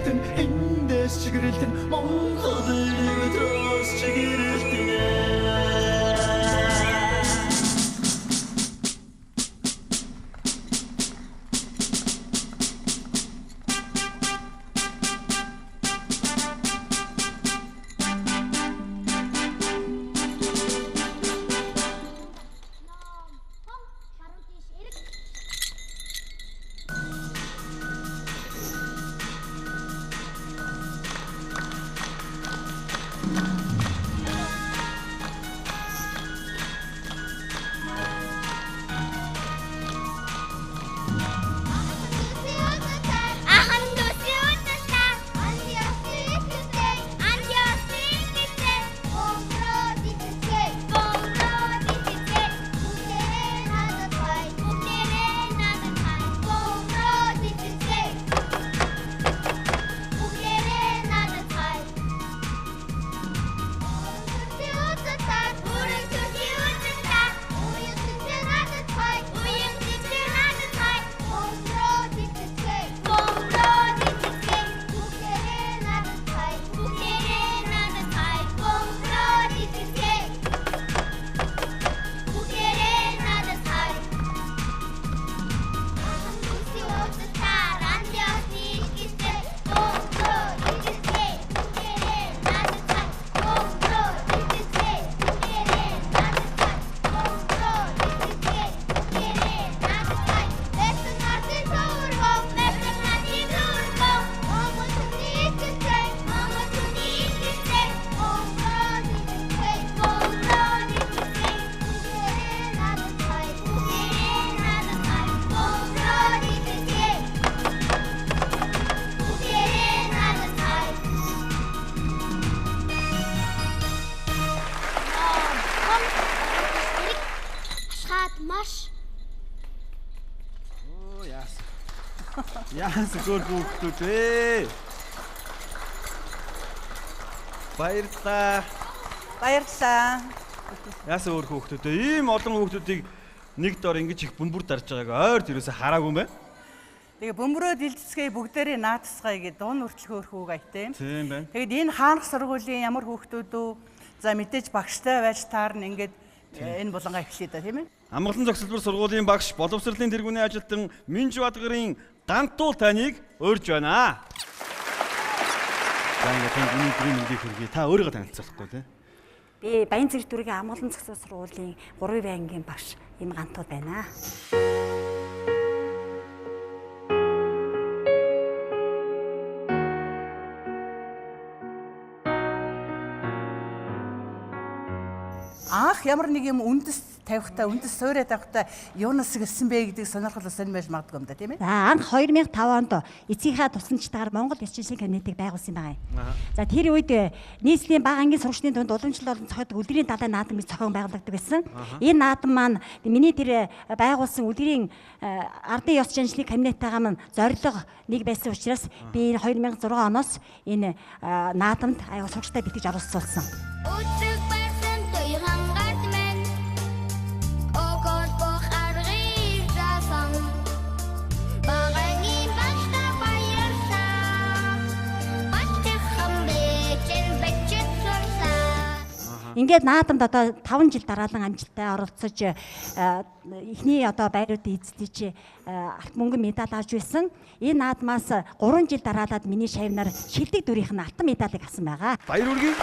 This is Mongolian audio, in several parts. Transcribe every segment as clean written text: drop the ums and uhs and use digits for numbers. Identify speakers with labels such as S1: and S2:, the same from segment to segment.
S1: чигэрэлтэн эндээс чигэрэлтэн Монголыг өдрөөс чигэрэлтэнэ.
S2: Яасан гөр хүүхдүүд ээ. Баярлалаа. Яасан өөр хүүхдүүд ээ. Ийм олон хүүхдүүдийг нэг дор ингэж их бөмбөр дарж байгааг ойрд юусаа хараагүй юм байна.
S3: Тэгээ бөмбөрөө дэлгэцгээ бүгдээрээ наатсгая гэдэг дуун хүртэл хөөх айтай.
S2: Тийм байна.
S3: Тэгэд энэ хаанх сургуулийн ямар хүүхдүүд үү? За мэдээж багштай байж таарна ингээд энэ булангаа эхлэе да тийм ээ.
S2: Амгалан зохицолбор сургуулийн багш боловсролын тэргүүний ажилтан Минж Бадгарын Дантуул таныг урьж байна. За ингээд тань өнөөдрийн мэндийг хүргэе. Та өөрийгөө танилцуулахгүй тий.
S4: Би Баянзэрэг дүүргийн амгалан зохицол сургуулийн 3-р ангийн багш Им Гантуул байна.
S3: Анх ямар нэг юм үндэс тавихтаа, үндэс суурьад тавихтаа юунаас гэлсэн бэ гэдэг сонирхол бас энэ байж магадгүй юм да тийм ээ.
S4: За анх 2005 онд эцгийнхаа тусламжтайгаар Монгол ёс заншлын кабинетыг байгуулсан байгаа юм. За тэр үед нийслэлийн бага ангийн сурагчдын дунд уламжлал болон цохиод үлгэрийн далайн наадам гэж зохион байгуулагддаг байсан. Энэ наадам маань миний тэр байгуулсан үлгэрийн ардын ёс заншлын кабинеттайгаа маань зорилго нэг байсан учраас би 2006 оноос энэ наадамд аяга сурагчтай бэлтгэж оролцуулсан. Ингээд наадамд одоо 5 жил дараалан амжилттай оролцож эхний одоо байрууд эзэлж мөнгөн медаль авч байсан. Энэ наадмаас 3 жил дараалаад миний шавнаар шилдэг дүрийнх нь алтан медалийг авсан байгаа.
S2: Баяр үргэлж.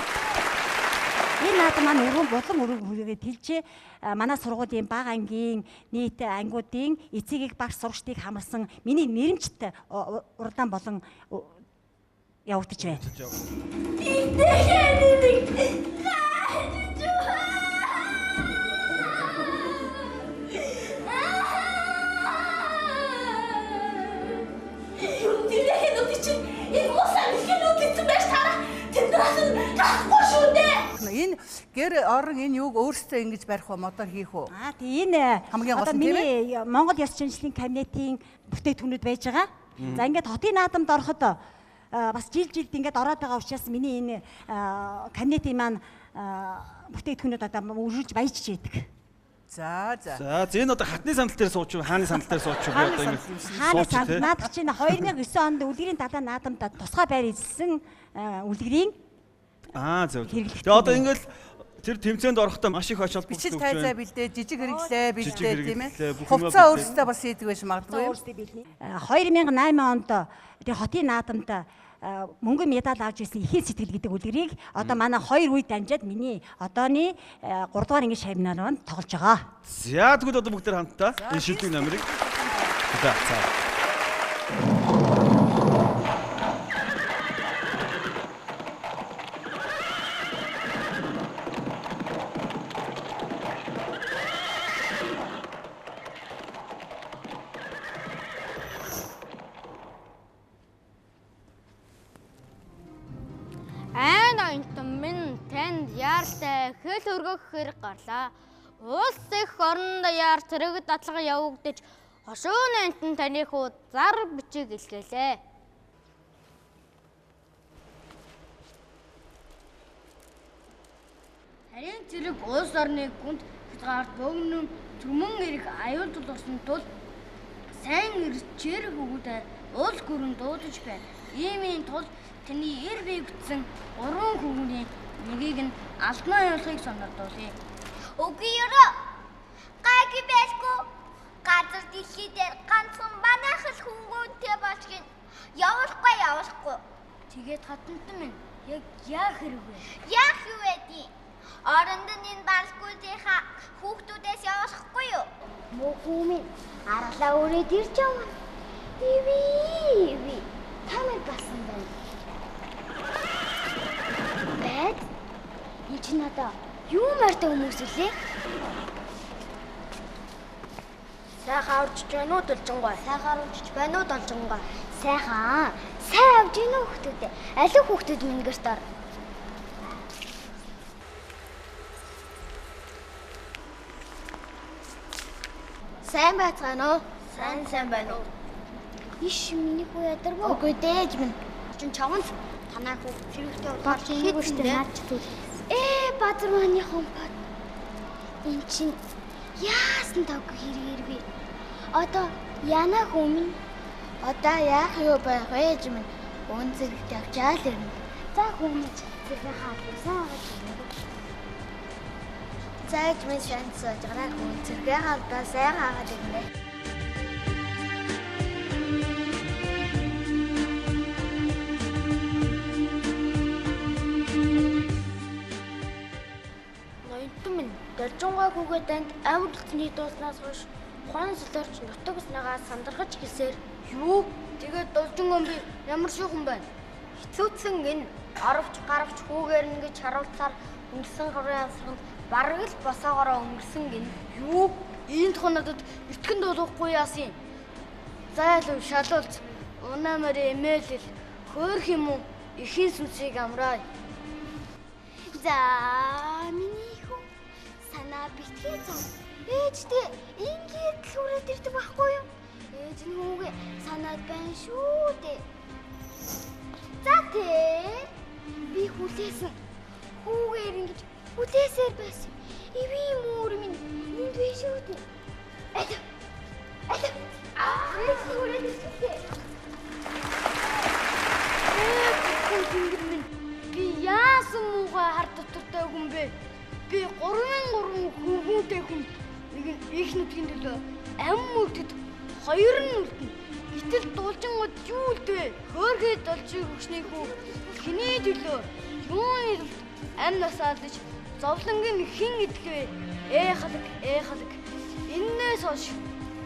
S4: Энэ наадам маань болон үргэлгээ тэлжээ манай сургуулийн бага ангийн нийт ангиудын эцгийг багш сурагчдыг хамарсан миний нэрмжт урдаан болон явагдаж байна.
S3: Энэ гэр орон энэ юуг өөрсдөө ингэж барих уу, модоор хийх үү?
S4: Тийм энэ
S3: хамгийн гол нь тийм ээ.
S4: Миний Монгол ёс заншлын кабинетийн бүтээгдэхүүнүүд байж байгаа. За ингээд хотын наадамд ороход бас жилд ингээд ороод байгаа учраас миний энэ кабинетийн маань бүтээгдэхүүнүүд одоо үргэлж баяжж идэг.
S3: За.
S2: За энэ одоо хатны сандал дээр сууч уу, хааны сандал дээр сууч уу би одоо ингэ
S4: Хааны санд наадах чинь 2009 онд үлгэрийн далайн наадамд тусгай байр эзэлсэн үлгэрийн
S2: зөв. Тэгээ одоо ингээл тэр тэмцээнд орохдоо маш их ач холбогдол
S3: бичил
S2: өгч байна.
S3: тайзаа бэлдээ, жижиг хэрэглээ бэлдээ тийм ээ.
S2: бүх юмаа
S3: Хувцас
S2: бэлдээ.
S3: өөрсдөө бас хийдэг байж магадгүй юм.
S4: 2008 онд тэр хотын наадамд мөнгөн медаль авч ирсэн ихийн сэтгэл гэдэг үлгэрийг одоо манай 2 үед дамжаад миний одооны 3 дугаар ангийн шавнаар тоглож байгаа.
S2: За тэгвэл одоо бүгд хамтдаа энэ шилдэг номерыг за.
S5: Минь танд яартай хэл өргөх хэрэг гарлаа. Улс их оронд яар цэрэг дадлага явагдаж хошуун антан танихуу зар бичиг илгээлээ. Харин цэрэг улс орны гүнд хязгаарт богино төмөн эрх аюул тулгарсан тул сайн ирчээр хөвгүүдэд уул гүрэн дуудаж байна. Иймийн тул таны эр бие бүтсэн 3 хүүгийн нэгийг нь алднаа явуулахыг санагдуулъя.
S6: Үгүй ёо. Гайгүй байлгүй. Газар дэлхий дээр ганцхан манайх л хүүгүүнтэй болчихно. Явуулахгүй.
S5: Тэгээд хатантан минь яг яах хэрэг вэ?
S6: Яах юу вэ? Оронд нь энэ балгуудынхаа хүүхдүүдээс явуулахгүй юу?
S5: Муу хүмүүс аргалаа өрөөд ирж явна. Иви. Тамир басан байна. Бэд. Энд чинь надаа юу мартай хүмүүс үлээ? Сайхан авчиж байна уу должонгой? Сайхан авчиж байна уу должонгой? Сайхан. Сайн авч гинэ хүүхдүүд. Алив хүүхдүүд минь гэрт ор. Сайн байцгаана уу? Сайн байна уу? Иш миний хүү ядаргүй. Үгүй дээж минь. Чин чаван танаа хүү хэрэгтэй удаач нэг үстэй наач түл. Бадар мааны хомпот. Эн чин яасан тавгүй хэрэгэрвэ. Одоо яна хүмүн. Одоо яах юу байх вэ минь? Өн зэрэгт явчаал ирнэ. За хүмүүж зэрэг хаалсан байгаа юм. Зааж минь шанс жагаа хүн зэрэг хаалдаа сайн хаагаад ирнэ. Должонгой хүүгээ танд амар хэлцний дууснаас хойш ухаан солиорч нутаг уснаагаа сандаргаж хэлсээр юу? Тэгээд должонгой би ямар шүүхэн байна? Хэцүүцэн энэ оровч гаравч хүүгээр ингэж харуулцаар өнгөрсөн гарын авсганд бараг л босоогоороо өнгөрсөн гин. Юу? Энэ тухай надад итгэн дуулахгүй яасан юм? Зайлуу шалуулц. Унамаар эмээл хөөх юм уу? Ихийн сүнсийг амраа. За миний санаа битгий зам. Ээжтэй ингээд л хүрээд ирдэг байхгүй юу? Ээж нь хүүгээ санаад байна шүү дээ. За тий. Би хүлээсэн. Хүүгээр ингэж хүлээсээр байсан. Иви мөр минь энд биш шүү дээ. Ээж хүрээд ирсэн. Би яасан муугаа хар дотортой хүн бэ? Би 3 хүүгүүтэй хүн. Нэг нь их нүдгийн төлөө ам үлдэд, хоёр нь үлдэнэ. Гэтэл дуулжингууд юу үлдвэ? Хөөрхий должиг өгшний хүү. Хиний төлөө юуны төлөө ам насаалж зовлонгийн хэн идэхвэ? Халаг. Эннээс хойш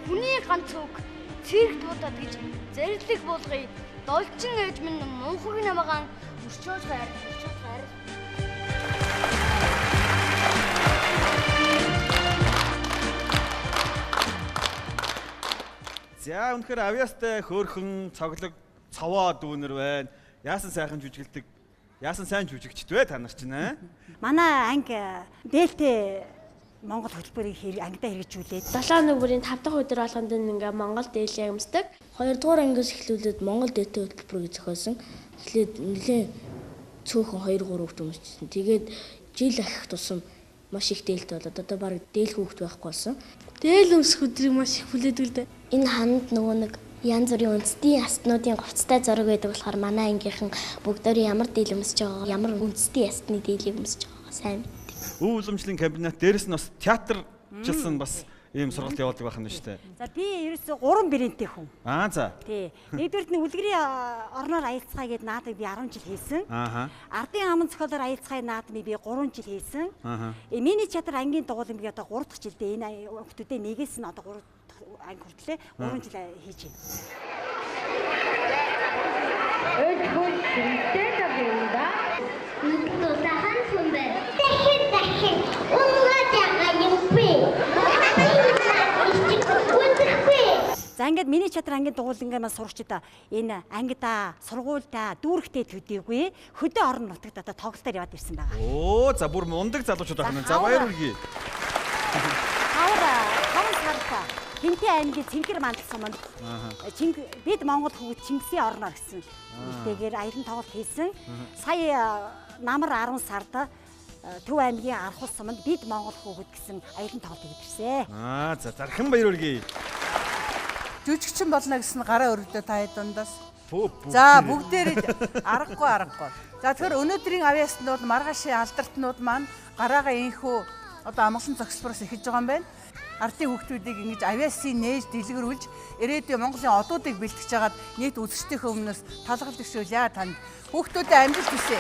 S5: хүний ганц үг цэрэгт будаад гэж зэрлэг болгоё. Должин ээж минь мунхаг намагаан өрчөөж хайр.
S2: За үнэхээр авьяастай хөөрхөн цоглог цовоо дүүнер байна. Яасан сайхан жүжиглдэг. Яасан сайн жүжигчд вэ та нар чинь аа?
S4: Манай анги дээлтэй Монгол хөтөлбөрийг ангидаа хэрэгжүүлээд
S7: 7 нүгүрийн 5 дахь өдөр болгонд ингээ Монгол дээлээ юмсдаг. 2 дугаар ангиас эхлүүлээд Монгол дээлтэй хөтөлбөрийг зохиосон. Эхлээд нэлээд цөөхөн 2 3 хүүхд өмсчихсэн. Тэгээд жил ахих тусам маш их дээлтэй болоод одоо баг дээлгүй хөвгт байхгүй болсон. Дээл өмсөх өдрийг маш их хүлээдэг л дээ.
S5: Энэ ханд нөгөө нэг янз бүрийн үндэстний ястнуудын гоцтой зураг байдаг болохоор манай ангийнхан бүгдөө ямар дийл өмсөж байгаа, ямар үндэстний ястны дийлийг өмсөж байгаа сайн мэддэг.
S2: Өв уламжлалын комбинат дээрэс нь бас театрчилсан бас ийм сургалт явуулдаг байх нь шүү дээ.
S4: За би ерөөсө 3 брэндтэй хүн.
S2: Аа за.
S4: Тий. Нэгдүгürt нь үлгэрийн орноор аялцгаая гэд наадмыг би 10 жил хийсэн.
S2: Ааха.
S4: Ардын аман зохиолоор аялцгаая наадмыг би 3 жил хийсэн.
S2: Ааха.
S4: Миний чадвар ангийн дугуйлан би одоо 3 дахь жилдээ энэ хүмүүстээ нэгээс нь одоо 3 анги хүртлээ 3 жил хийж байна.
S5: Нүдтудахан сүмбэ. Дахин унгаагаа юм бэ.
S4: За ингээд миний чадвар ангийн дугуйлангаас сурч та энэ ангида сургуультай дүүрэгтэй төдийгүй хөдөө орон нутагт одоо тоглолтоор яваад ирсэн байгаа.
S2: Оо за бүр мундаг залуучууд байна. За баяр хүргэе.
S4: Хавар сарта Хинтээ аймгийн Цэнгэр мандалсан манд. Бид Монгол хөвгөд Чингисийн орноор гэсэн. Тэгээр аялан тоглолт хийсэн. Сая намар 10 сард Төв аймгийн Архус суманд бид Монгол хөвгөд гэсэн аялан тоглолт хийгдэрсэн.
S2: Аа за зархан баяр хүргэе.
S3: Жүжигчин болно гэсэн гараа өргөдөө та дундаас. За бүгдээрээ аргагүй. За тэгэхээр өнөөдрийн авьяасанд бол маргаашийн алдартнууд маань гараагаа инхүү одоо амгалан зохисбороос эхэлж байгаа юм байна. Ардын хүүхдүүдийг ингэж авьяасын нээж дэлгэрүүлж ирээдүйн Монголын одуудыг бэлтгэж хагаад нийт үзэгчдийнхээ өмнөөс талгалт төшөөлье танд. Хүүхдүүдэд амжилт хүсье.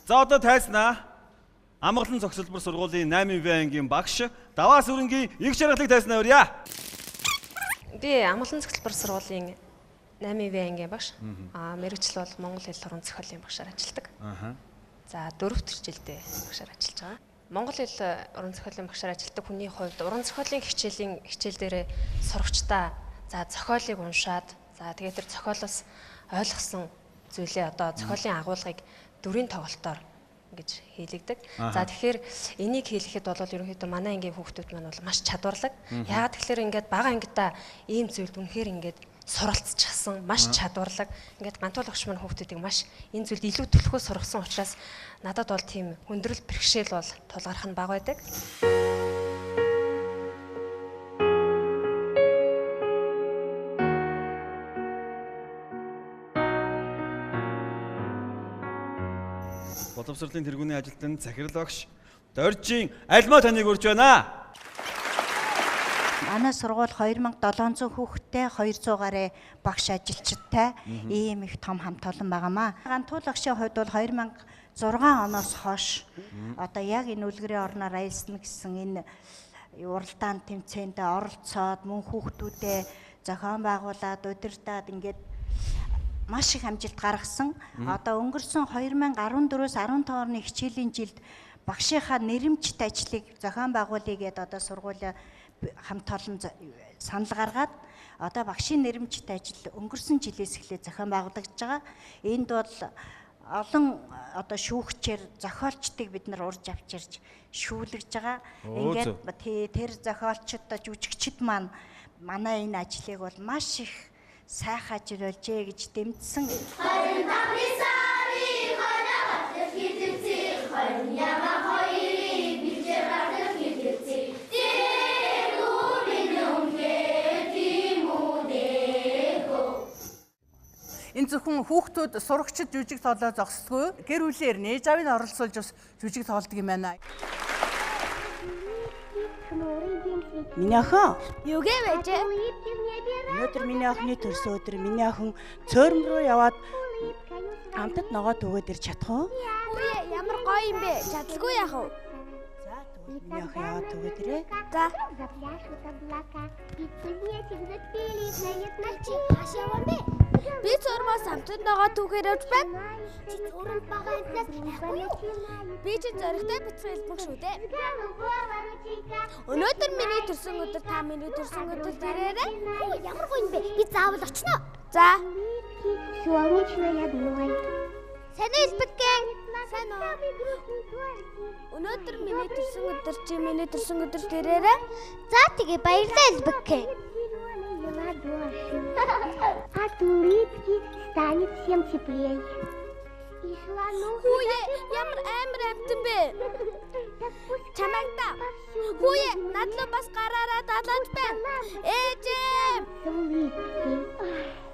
S2: За одоо тайснаа. Амгалан зохисолбор сургуулийн 8В ангийн багш Даваас өрөнгийн их жаргалыг тайснаа өрье.
S8: Би Амгалан зохисолбор сургуулийн 8В ангийн багш. Мэргэжил бол Монгол хэл сургуулийн зохиолын багшаар ажилладаг. За 4-р жилдээ багшаар ажиллаж байгаа. Монгол хэл уран зохиолын багшаар ажилладаг хүний хувьд уран зохиолын хичээл дээрээ сурагчдаа за зохиолыг уншаад за тэгээд тэр зохиолоос ойлгосон зүйлээ одоо зохиолын агуулгыг дүрийн тоглолтоор гэж хийлэгдэг. За тэгэхээр энийг хийлгэхэд бол ерөнхийдөө манай ангийн хүүхдүүд маань бол маш чадварлаг. Яагаад тэгэхээр ингээд бага ангидаа ийм зүйлд үнэхээр ингээд суралцчихсан маш чадварлаг. Ингээд гантуулагч маань хүүхдүүдийг маш энэ зүйлд илүү төлхөө сургасан учраас надад бол тийм хүндрэл бэрхшээл бол тулгарх нь бага байдаг.
S2: Боловсролын тэргүүний ажилтан Захирал багш Доржийн альма таныг урьж байна.
S4: Манай сургууль 2700 хүүхэдтэй 200 гаруй багш ажилчидтай ийм их том хамт олон байгаамаа. Гантуулагчийн хувьд бол 2006 оноос хойш одоо яг энэ үлгэрийн орноор аялсан гэсэн энэ уралдаан тэмцээнд оролцоод мөн хүүхдүүдээ зохион байгуулад удирдаад ингээд маш их амжилт гаргасан. Одоо өнгөрсөн 2014-өөс 15 оны хичээлийн жилд багшийнхаа нэрэмжит ажлыг зохион байгуулъя гэдээ одоо сургуулийн хамт олон санал гаргаад одоо багшийн нэрэмжит ажил өнгөрсөн жилээс эхлээд зохион байгуулагдж байгаа. Энд бол олон одоо шүүгчээр зохиолчдыг бид нар урьж авчирч шүүлгэж байгаа. Ингээд тэр зохиолчд жүжигчд маань манай энэ ажлыг бол маш их сайхан ажиллажээ гэж дэмжсэн.
S3: Энэ зөвхөн хүүхдүүд сурагчид жүжиг тоглоо зогсдгүй гэр бүлээр нээж авыг оролцуулж бас жүжиг тоглодог юм байна.
S9: Миний охин
S5: Юу гээ вэ?
S9: өнөөдөр миний охины төрсөн өдөр миний охин цөөрм рүү яваад хамтад ногоо төгөөд ирч чадах уу?
S5: Үе ямар гоё юм бэ? Чадлагүй яах вэ?
S9: За тэгвэл миний охин яваад төгөөд ирээ.
S5: За. Би цөөрмөөс хамтад ногоо түүхээр явж байна. Чи цөөрөнд байгаа юмнаас байхгүй юу? Би чи зоригтой бицэн хэлбэг шүү дээ. Өнөөдөр миний төрсөн өдөр та миний төрсөн өдөрт ирээрэй. Ямар гоё юм бэ? Би заавал очно. За. Сайн хэлбэг гэн. Сайн уу? Өнөөдөр миний төрсөн өдөр чи миний төрсөн өдөр дээрээ. За тэгээ баярлалаа Элбэкэ.
S6: А туритки станет всем теплее.
S5: Хүүе ямар амар амтан бэ? Чамайгта. Хүүе надлуу бас гараараа далаад байна. Ээжээ.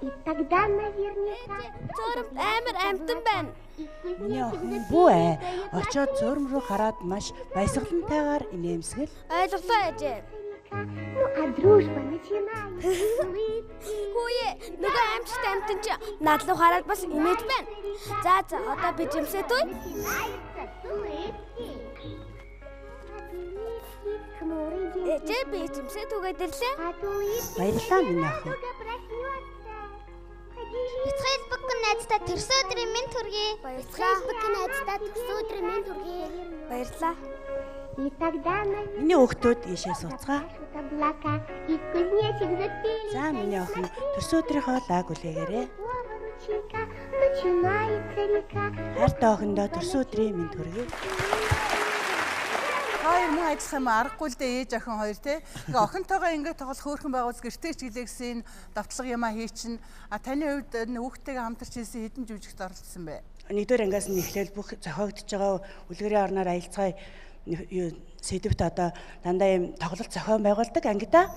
S6: И тогда наверняка
S5: Зөрөмт амар амтан байна.
S9: Миний охин бүү ээ. Очоод зурм руу хараад маш баясгалантайгаар инээмсгэл.
S5: Ойлголоо ээжээ.
S6: ну а дружба начинается.
S5: Хүүе нөгөө амттай амтан чи надлуу хараад бас инээж байна. За одоо би жимсээ дүй. Ээжээ би жимсээ түгээд ирлээ.
S9: Баярлалаа миний охин.
S6: Facebook найзтай төрсөн өдрийн минь төргий. Facebook найзтай төрсөн өдрийн минь төргий.
S5: Баярлалаа.
S6: И тогда
S9: Миний хүүхдүүд ийшээ сууцгаа.
S6: облака и кузнечик запели.
S9: За миний охин төрсөн өдрийнхөө лаг үлээгээрээ.
S6: Ручейка начинается река.
S9: Хайртай охиндоо төрсөн өдрийн минь төргий.
S3: Хоёр мөн ажиллах юм аргагүй л дээ ээж охин хоёр те. Ингээ охинтойгоо ингээ тоглох хөөрхөн байгуулс гэртээ ч гэлээсэн давтлага юма хийчин. А таны хувьд хүүхдтэйгээ хамтарч хийсэн хэдэн жүжигт оролцсон бэ?
S9: Нэгдүгээр ангиас нь эхлээл бүх зохиогдож байгаа үлгэрийн орноор аялцгаая сэдвт одоо дандаа юм тоглолт зохион байгуулдаг ангидаа.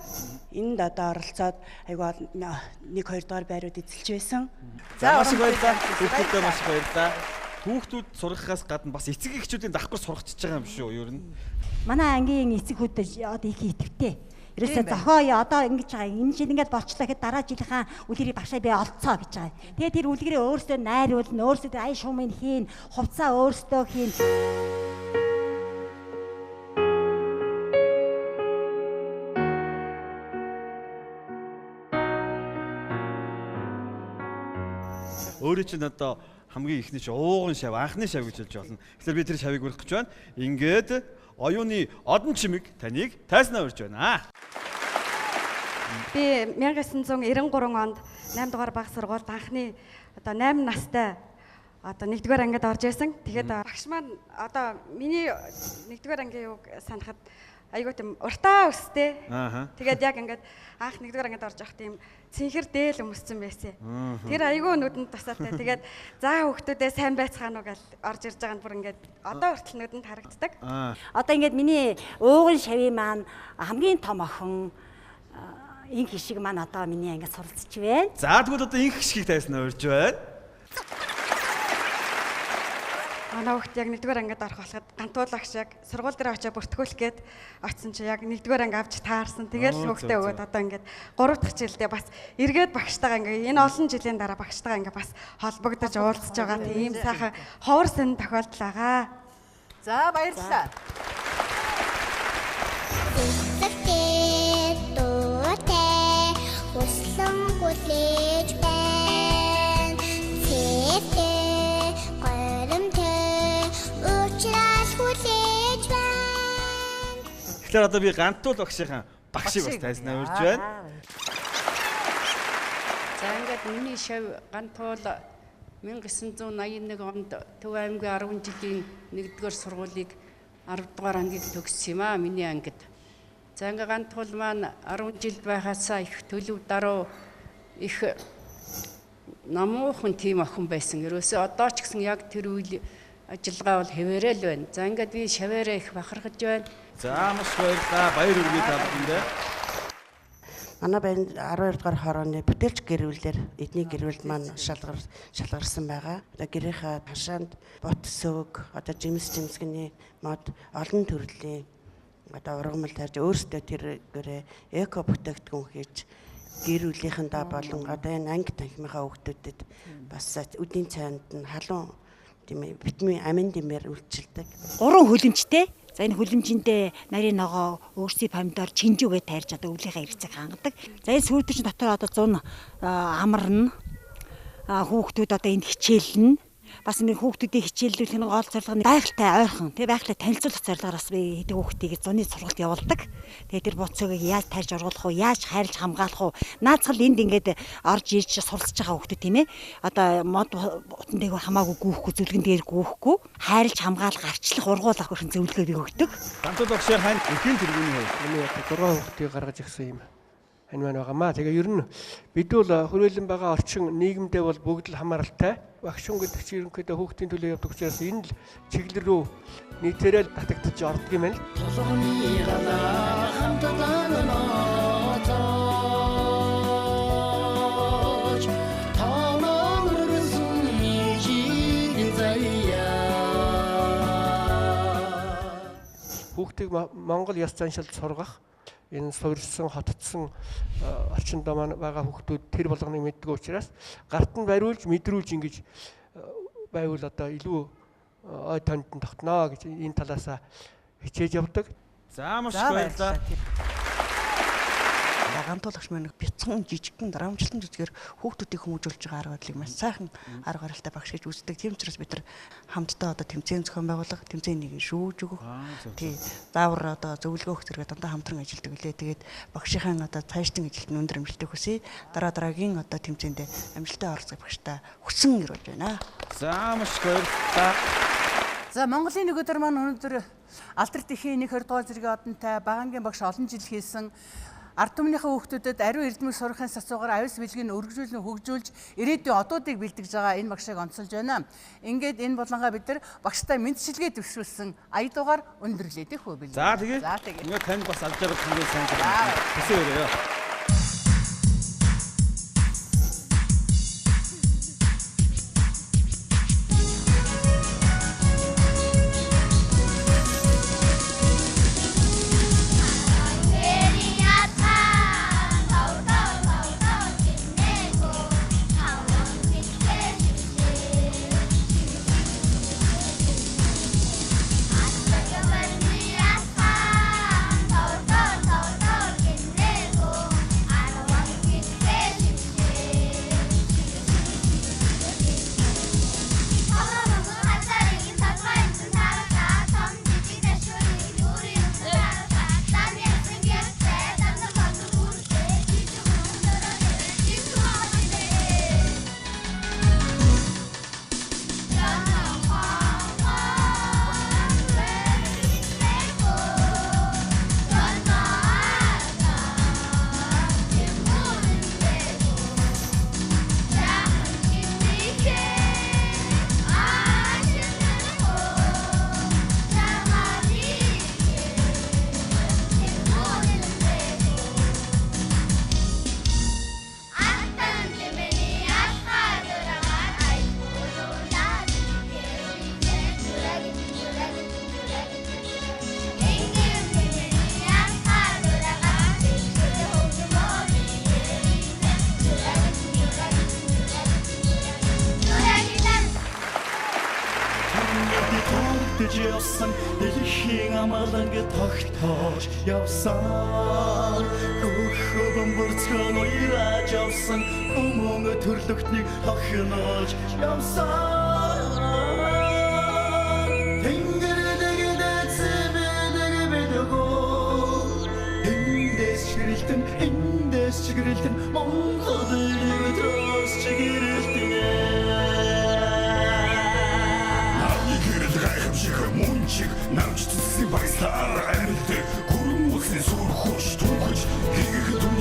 S9: Энд одоо оролцоод айгүй 1-2 дугаар байрууд эзэлж байсан.
S2: За маш их баярлалаа. Хүүхдүүдэд маш их баярлалаа. Хүүхдүүд сургахаас гадна бас эцэг эхчүүдийн давхар сургачиж байгаа юм шүү юу ер нь.
S4: Манай ангийн эцэг хүүд одоо их итгэвтэй. Ерөөсөө зохио одоо ингэж байгаа. Энэ жил ингээд болчлоо гэхэд дараа жилийнхаа үлгэрийг багшаа би олцоо гэж байгаа. Тэгээд тэр үлгэрээ өөрсдөө найруулна, өөрсдөө ай шуумын хийн, хувцаа өөрсдөө хийн.
S2: Өөрөө чинь одоо хамгийн ихний ууган шав, анхны шав гэж хэлж болно. Тэгэхээр би тэр шавыг өргөх гэж байна. Ингээд оюуны одон чимэг таныг тайснаа урьж байна.
S10: Би 1993 онд 8 дугаар баг сургуульд анхны одоо 8 настай одоо 1-р ангид орж исэн. Тэгээд багш маань одоо миний 1-р ангийн юуг санахад айгуу тийм уртаа өстэй. Тэгээд яг ингээд анх 1-р ангид орж явах тийм цэнхэр дээл өмссөн байсан. Тэр айгуу нүдэнд тусаатай. Тэгээд заа хүүхдүүдээ сайн байцгаана уу гэж орж ирж байгаа нь бүр ингээд одоо хүртэл нүдэнд харагддаг.
S4: Одоо ингээд миний ууган шавийн маань хамгийн том охин инх шиг маань одоо миний ангид суралцж байна.
S2: За тэгвэл одоо инх шиг тайснаа урьж байна.
S10: Манай хүүхд яг 1-р ангид орох болоход гантуул багш яг сургууль дээр очиж бүртгүүлэх гээд очсон чи яг 1-р анги авч таарсан. Тэгэл хүүхдээ өгөөд одоо ингээд 3 дахь жилдээ бас эргээд багштайгаа ингээд энэ олон жилийн дараа багштайгаа ингээд бас холбогдож уулзж байгаа тийм сайхан ховор сэн тохиолдол байгаа.
S3: За баярлалаа.
S2: Тэгэхээр одоо би гантуул багшийн багшийг бас тайснаа урьж байна.
S11: За ингээд миний шав гантуул 1981 онд Төв аймгийн 10 жилийн 1-р сургуулийг 10 дугаар ангийг төгссөн юм аа миний ангид. За ингээд гантуул маань 10 жил байхасаа их төлөв даруй их намуухан тийм охин байсан. Ерөөсөө одоо ч гэсэн яг тэр үйл ажиллагаа бол хэвээрэл байна. За ингээд би шаваараа их бахархаж байна.
S2: За маш баярлалаа. Баяр хүргэе та бүхэндээ.
S12: Манай банд 12 дугаар хорооны бүтээлч гэрүүлээр эдний гэрүүлд маань шалгарсан байгаа. Одоо гэрийнхаа хашаанд бот сөг, одоо жимсгний мод олон төрлийн одоо ургамал тарж өөрсдөө тэргээрээ эко бүтээгдэхүүн хийж гэрүүлийнхэндээ болон одоо энэ анги танхимынхаа хүүхдүүдэд бас үдийн цайнд нь халуун тийм витамин амин дэмээр үйлчилдэг.
S4: 3 хөлөмжтэй. За энэ хөлөмжиндээ нарийн ногоо, өөрсдийн помидор, чинжүүгээ тайрж одоо өвлийнхаа эргэцэг хангадаг. За энэ сүйтгэж дотор одоо 100 амарна. Хүүхдүүд одоо энд хичээлнэ. бас нэг хүүхдүүдийн хичээллүүлэх нэг гол зорилго нь байгальтай ойрхон тий байгальтай танилцуулах зорилгоор бас би хэдэг хүүхдийг зуны сургалт явуулдаг. Тэгээ тэр боцоог яаж тайлж оруулах уу, яаж хайрлж хамгаалах уу. Наацгал энд ингээд орж ирж суралцж байгаа хүүхдүүд тийм ээ. Одоо мод утан дээгүүр хамаагүй гүйхгүй, зүлгэн дээр гүйхгүй, хайрлж хамгаалах, арчлах, ургуулах гэх зөвлөгөө би өгдөг.
S2: Гантууд багшийн хань эхийн тэргүүний хувьд
S13: миний 6 хүүхдийг гаргаж ирсэн юм. Энэ маань байгаамаа. Тэгээ ер нь бид бол хүрээлэн байгаа орчин нийгэмдээ бол бүгд л хамааралтай. Багшин гэдэг чинь ерөнхийдөө хүүхдийн төлөө явдаг учраас энэ л чиглэл рүү нийтээрээ л татагдаж ордог юм байна.
S1: толгойн галаа хамтдаа танаа өрсөн ижиг заяа.
S13: Хүүхдийг Монгол ёс заншилд сургах энэ суурьсан хотцсон орчинд маань байгаа хүүхдүүд тэр болгоныг мэддэг учраас гарт нь бариулж мэдрүүлж ингэж байвал одоо илүү ой тонд тогтноо гэж энэ талаас хичээж явдаг.
S2: За маш их баярлалаа.
S12: Гантуулагч маань бяцхан жижигхэн дарамжлан жүжигээр хүүхдүүдийг хүмүүжүүлж байгаа арга барилыг маш сайхан арга барилтай багш гэж үздэг. Тийм учраас бид нар хамтдаа одоо тэмцээн зохион байгуулах, тэмцээнийг шүүж өгөх. Тий. Заавар одоо зөвлөгөө өгөх зэрэг дандаа хамтран ажилладаг лээ. Тэгээд багшийн одоо цаашдын ажилд нь өндөр амжилтыг хүсье. Дараагийн одоо тэмцээнд амжилттай оролцох багштай хүсэн ирүүлж байна.
S2: За маш их баярлалаа.
S3: За Монголын нэг өдөр маань өнөөдөр Алдарт эхийн 1-20 дугаар зэргийн одонтой Багаангийн багш олон жил хийсэн ард түмнийхээ хүүхдүүдэд ариун эрдэмэг сурахын сацуугаар авис билгийг өргөжүүлэн хөгжүүлж ирээдүйн одуудыг бэлтгэж байгаа энэ багшийг онцолж байна. Ингээд энэ болонгаа бид нар багштай мэдчилгээ дэвшүүлсэн ая дугаар өндөрлөө дэх үү билээ.
S2: За тэгээ. Ингээд танд бас алж байгаа хамгийн сайн гэсэн өрөө.
S1: явсан дэлхийн амгаланг тогтоож явсан хөхөбөн бүрцгэн уйраж явсан хүмүүн төрлөختнийг хохиноож явсан тэнгэрдэг зэвэлэг бэдэгөө эндээс чигрэлтэн Монголыг өдрөөс чигрэлтэн мунчик намч цэцгийн баясаар амьд гүрэн үлсний сүр хүч түгэж хийх дүн